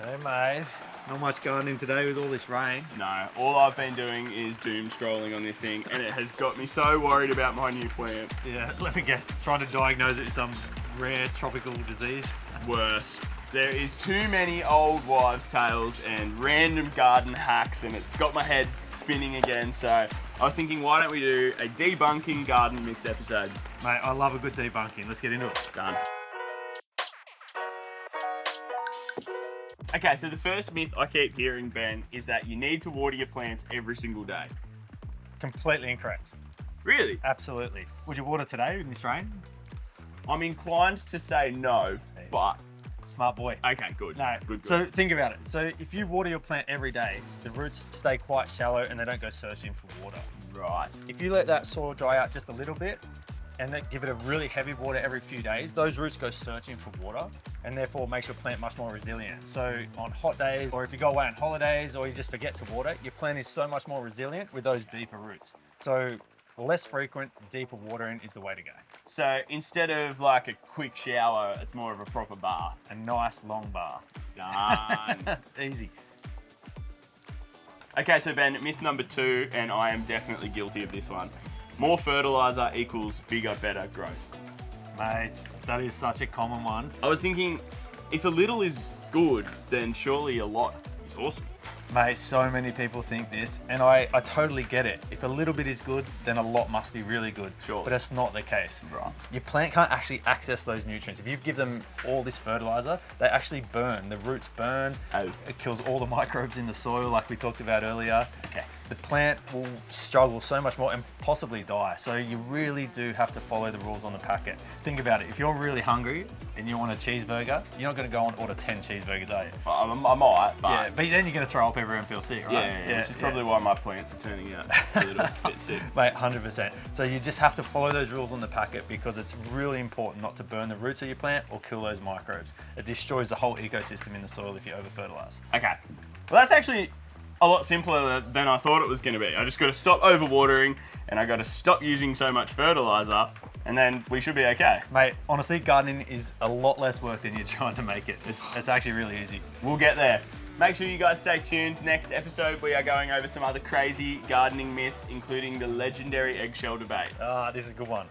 Hey mate, not much gardening today with all this rain. No, all I've been doing is doom scrolling on this thing, and it has got me so worried about my new plant. Yeah, let me guess, trying to diagnose it with some rare tropical disease. Worse. There is too many old wives' tales and random garden hacks, and it's got my head spinning again. So I was thinking, why don't we do a Debunking Garden Myths episode? Mate, I love a good debunking. Let's get into it. Done. Okay, so the first myth I keep hearing, Ben, is that you need to water your plants every single day. Completely incorrect. Really? Absolutely. Would you water today in this rain? I'm inclined to say no, but... Smart boy. Okay, good. No. Good. So think about it. So if you water your plant every day, the roots stay quite shallow and they don't go searching for water. Right. If you let that soil dry out just a little bit and then give it a really heavy water every few days, those roots go searching for water and therefore makes your plant much more resilient. So on hot days, or if you go away on holidays or you just forget to water, your plant is so much more resilient with those deeper roots. So less frequent, deeper watering is the way to go. So instead of like a quick shower, it's more of a proper bath. A nice long bath. Done. Easy. Okay, so Ben, myth number 2, and I am definitely guilty of this one. More fertiliser equals bigger, better growth. Mate, that is such a common one. I was thinking, if a little is good, then surely a lot is awesome. Mate, so many people think this, and I totally get it. If a little bit is good, then a lot must be really good. Sure. But that's not the case. Right. Your plant can't actually access those nutrients. If you give them all this fertilizer, they actually burn. The roots burn. Oh. It kills all the microbes in the soil like we talked about earlier. Okay. The plant will struggle so much more and possibly die. So you really do have to follow the rules on the packet. Think about it. If you're really hungry and you want a cheeseburger, you're not going to go and order 10 cheeseburgers, are you? I might, but... Yeah, but then you're going to throw up everyone feels sick, right? Yeah, which is probably why my plants are turning out a little bit sick. Mate, 100%. So you just have to follow those rules on the packet because it's really important not to burn the roots of your plant or kill those microbes. It destroys the whole ecosystem in the soil if you over-fertilise. Okay. Well, that's actually a lot simpler than I thought it was going to be. I just got to stop overwatering and I got to stop using so much fertiliser, and then we should be okay. Mate, honestly, gardening is a lot less work than you're trying to make it. It's actually really easy. We'll get there. Make sure you guys stay tuned. Next episode, we are going over some other crazy gardening myths, including the legendary eggshell debate. This is a good one.